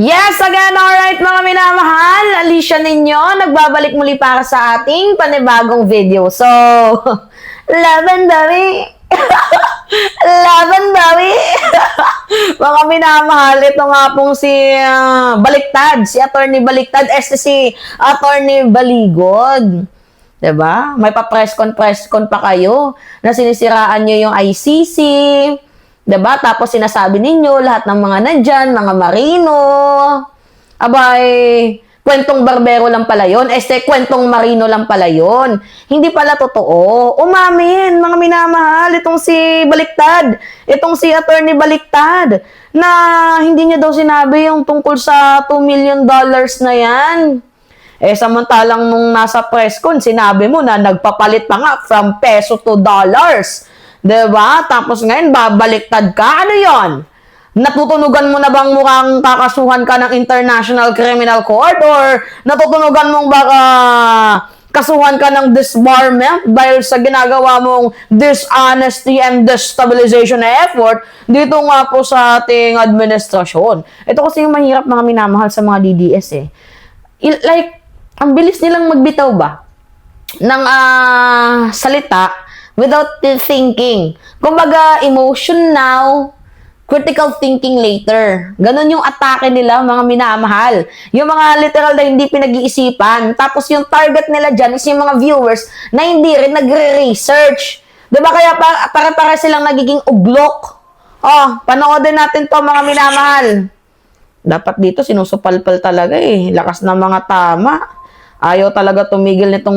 Yes, again, alright mga minamahal, Alicia ninyo, nagbabalik muli para sa ating panibagong video. So, laban bawi! Laban bawi! Mga minamahal, ito nga pong si Baliktad, si Attorney Baliktad, si Attorney Baligod. Diba? May press con pa kayo na sinisiraan nyo yung ICC. Diba? Tapos sinasabi ninyo, lahat ng mga nandyan, mga marino. Abay, kwentong barbero lang pala yun. Kwentong marino lang pala yun. Hindi pala totoo. Umamin, mga minamahal, itong si Baliktad, itong si Attorney Baliktad, na hindi niya daw sinabi yung tungkol sa $2 million na yan. Samantalang nung nasa press con, sinabi mo na nagpapalit pa nga from peso to dollars. Diba? Tapos ngayon, babaliktad ka. Ano yon? Natutunugan mo na bang mukhang kakasuhan ka ng International Criminal Court? Or natutunugan mong baka kasuhan ka ng disbarment dahil sa ginagawa mong dishonesty and destabilization effort dito nga po sa ating administrasyon? Ito kasi yung mahirap mga minamahal sa mga DDS eh. Ang bilis nilang magbitaw ba ng salita without thinking. Kumbaga, emotion now, critical thinking later. Ganon yung atake nila, mga minamahal. Yung mga literal na hindi pinag-iisipan. Tapos yung target nila dyan is yung mga viewers na hindi rin nagre-research. Diba kaya para silang nagiging uglok? Panoodin natin to mga minamahal. Dapat dito sinusupalpal talaga eh. Lakas ng mga tama. Ayaw talaga tumigil nitong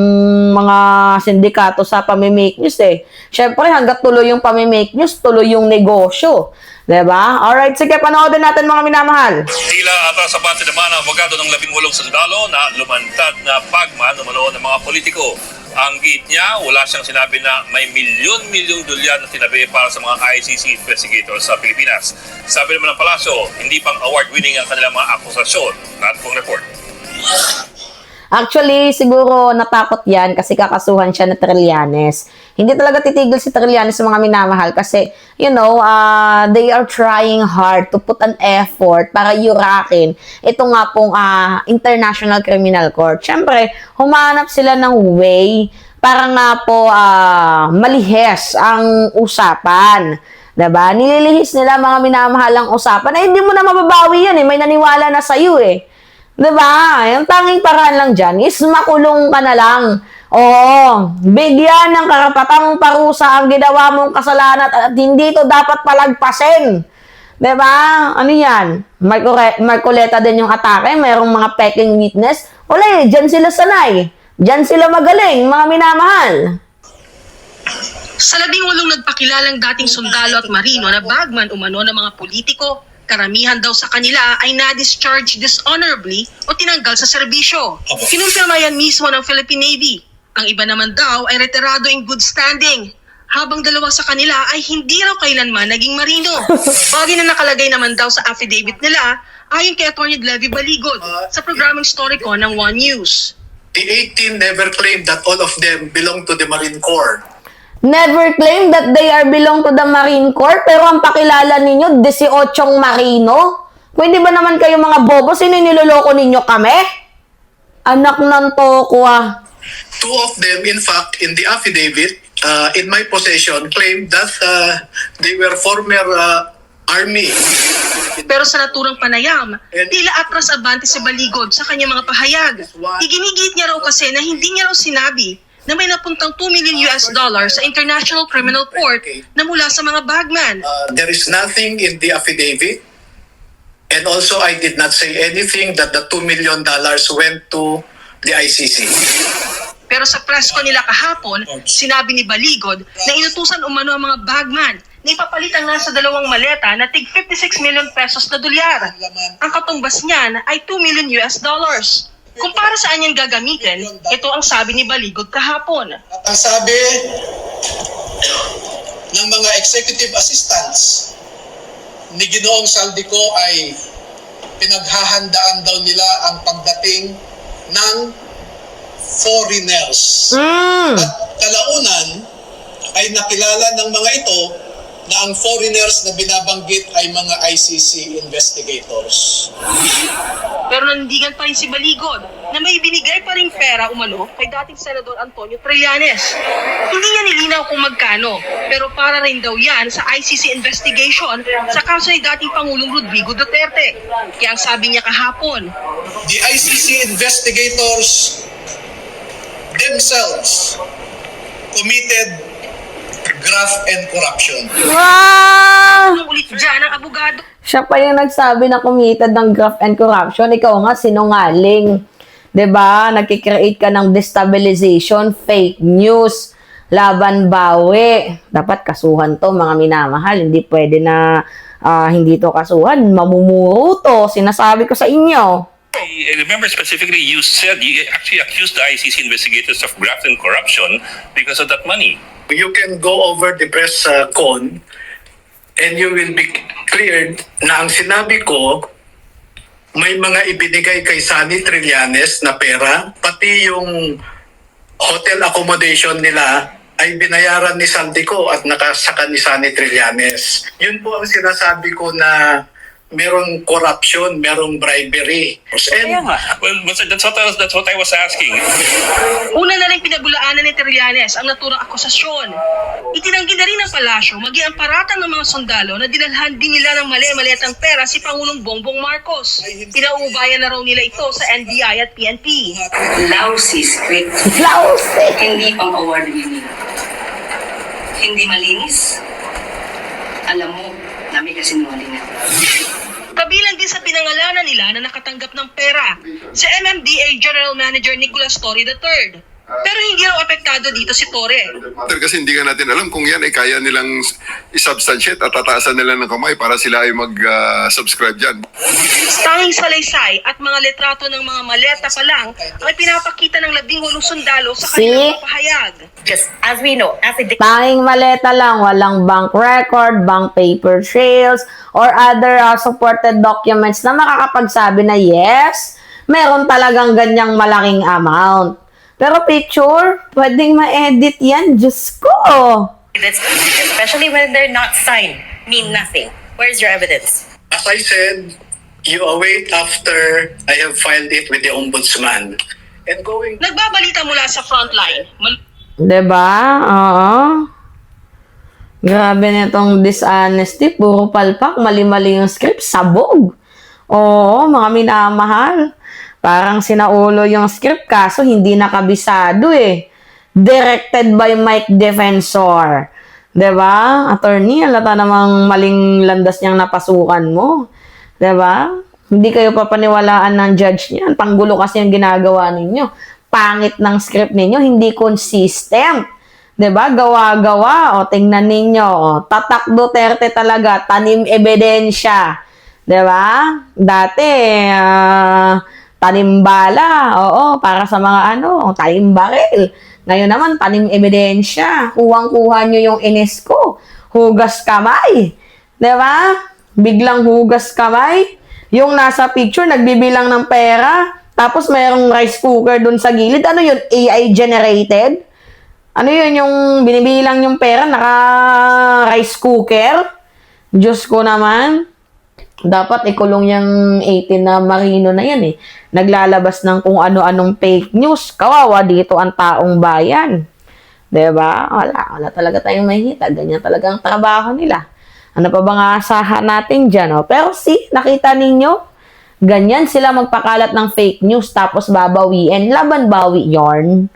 mga sindikato sa pamimake news eh. Siyempre, hanggat tuloy yung pamimake news, tuloy yung negosyo. Diba? Alright, sige, panoodin natin mga minamahal. Tila ata sa base naman ang abogado ng 18 sundalo na lumantad na pagman umano ng mga politiko. Ang git niya, wala siyang sinabi na may milyon-milyong dolyar na tinabi para sa mga ICC investigators sa Pilipinas. Sabi naman ng Palasyo, hindi pang award-winning ang kanilang mga akusasyon. Not pong report. Actually, siguro natakot yan kasi kakasuhan siya na Trillanes. Hindi talaga titigil si Trillanes sa mga minamahal kasi, they are trying hard to put an effort para yurakin ito nga pong International Criminal Court. Siyempre, humanap sila ng way para nga po malihes ang usapan. Diba? Nililihis nila mga minamahal ang usapan na hindi mo na mababawi yan eh. May naniwala na sa'yo eh. Diba? Yung tanging paraan lang dyan is makulong ka na lang. Oo, bigyan ng karapatang parusa ang ginawa mong kasalanan at hindi ito dapat palagpasin. Diba? Ano yan? Marcoleta din yung atake, mayroong mga peking witness. Wala dyan sila sanay. Dyan sila magaling, mga minamahal. Sa 18 nagpakilalang dating sundalo at marino na bagman umano ng mga politiko, karamihan daw sa kanila ay na-discharge dishonorably o tinanggal sa serbisyo. Kinumpirma yan mismo ng Philippine Navy. Ang iba naman daw ay retirado in good standing, habang dalawa sa kanila ay hindi raw kailanman naging marino. Bagay na nakalagay naman daw sa affidavit nila ayon kay Atty. Levy Baligod sa programang Storycon ng One News. The 18 never claimed that all of them belong to the Marine Corps. Never claim that they are belong to the Marine Corps, pero ang pakilala ninyo, 18 marino? Kung hindi ba naman kayo mga bobo, sino niloloko ninyo kami? Anak ng toko Two of them, in fact, in the affidavit, in my possession, claimed that they were former army. Pero sa naturang panayam, tila atras abante si Baligod sa kanyang mga pahayag. Iginigit niya raw kasi na hindi niya raw sinabi na may napuntang $2 million sa International Criminal Court na mula sa mga bagman. There is nothing in the affidavit. And also, I did not say anything that the $2 million went to the ICC. Pero sa press ko nila kahapon, sinabi ni Baligod na inutusan umano ang mga bagman na ipapalitan nga sa dalawang maleta na tig 56 million pesos na dolyar. Ang katumbas niyan ay $2 million. Kung para saan yan gagamitin, ito ang sabi ni Baligod kahapon. At ang sabi ng mga executive assistants ni Ginoong Saldico ay pinaghahandaan daw nila ang pagdating ng foreigners. At kalaunan ay nakilala ng mga ito na ang foreigners na binabanggit ay mga ICC investigators. Pero nanindigan pa rin si Baligod na may binigay pa ring pera umano kay dating Senador Antonio Trillanes. Hindi niya nilinaw kung magkano, pero para rin daw yan sa ICC investigation sa kaso ni dating Pangulong Rodrigo Duterte. Kaya ang sabi niya kahapon, The ICC investigators themselves committed graft and corruption. Wow! ano ulit dyan ang abogado Siya pa yung nagsabi na committed ng graft and corruption. Ikaw nga, sinungaling. 'Di ba? Nagkikreate ka ng destabilization, fake news, laban bawi. Dapat kasuhan to, mga minamahal. Hindi pwede na hindi to kasuhan. Mamumuro to. Sinasabi ko sa inyo. I remember specifically you said you actually accused the ICC investigators of graft and corruption because of that money. You can go over the press con and you will be cleared na ang sinabi ko may mga ibinigay kay Sunny Trillanes na pera, pati yung hotel accommodation nila ay binayaran ni Saldico at nakasaka ni Sunny Trillanes. Yun po ang sinasabi ko na merong corruption, merong bribery. And Well, that's what I was asking. Una na rin pinabulaanan ni Trillanes ang naturang akusasyon. Itinanggi na rin ng palasyo maging ang paratang ng mga sundalo na dinalhan din nila ng mali-maliatang pera si Pangulong Bongbong Marcos. Pinauubayan na raw nila ito sa NBI at PNP. Lousy script. Lousy! Hindi pang award winning. Hindi malinis. Alam mo, nami kasi sinungalingan. Kabilang din sa pinangalanan nila na nakatanggap ng pera si MMDA General Manager Nicolas Torre III. Pero hindi raw apektado dito si Torre. Kasi hindi ka natin alam kung yan ay kaya nilang isubstantiate at tataasan nila ng kamay para sila ay mag-subscribe dyan. Tanging salaysay at mga litrato ng mga maleta pa lang ang pinapakita ng 18 sundalo sa kanilang pahayag. Just as we know, Tanging maleta lang, walang bank record, bank paper trails, or other supported documents na makakapagsabi na yes, meron talagang ganyang malaking amount. Pero picture, pwedeng ma-edit yan. Diyos ko! especially when they're not signed, mean nothing. Where's your evidence? as I said, you await after I have filed it with the Ombudsman. And going Nagbabalita mula sa frontline. 'Di ba? Oo. Grabe nitong dishonesty. Puro palpak. Mali-mali yung script. Sabog. Oo, mga minamahal. Parang sinaulo yung script kaso hindi nakabisado eh. Directed by Mike Defensor. 'Di ba? Attorney, alata namang maling landas niyang napasukan mo. 'Di ba? Hindi kayo papaniwalaan ng judge niyan. Panggulo kasi yung ginagawa ninyo. Pangit ng script ninyo, hindi consistent. 'Di ba? Gawa-gawa. O tingnan ninyo, o, tatak Duterte talaga, tanim ebidensya. 'Di ba? Dati tanim bala. Oo, para sa mga tanim baril. Ngayon naman, tanim ebidensya. Kuwang-kuha nyo yung UNESCO. Hugas kamay. 'Di ba? Biglang hugas kamay. Yung nasa picture, nagbibilang ng pera. Tapos mayroong rice cooker dun sa gilid. Ano yun? AI generated? Ano yun? Yung binibilang yung pera, naka-rice cooker? Diyos ko naman. Dapat ikulong yung 18 na Marino na yan eh. Naglalabas ng kung ano-anong fake news. Kawawa dito ang taong bayan. 'Di ba? Wala talaga tayong mahihita. Ganyan talaga ang trabaho nila. Ano pa bang aasahan natin dyan? Oh? Pero nakita ninyo? Ganyan sila magpakalat ng fake news tapos babawiin. Laban bawi yarn.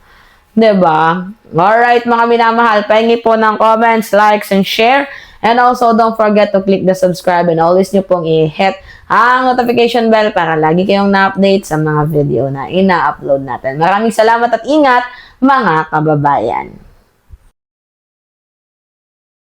'Di ba? Alright mga minamahal. Pahingi po ng comments, likes, and share. And also, don't forget to click the subscribe and always nyo pong i-hit ang notification bell para lagi kayong na-update sa mga video na ina-upload natin. Maraming salamat at ingat mga kababayan.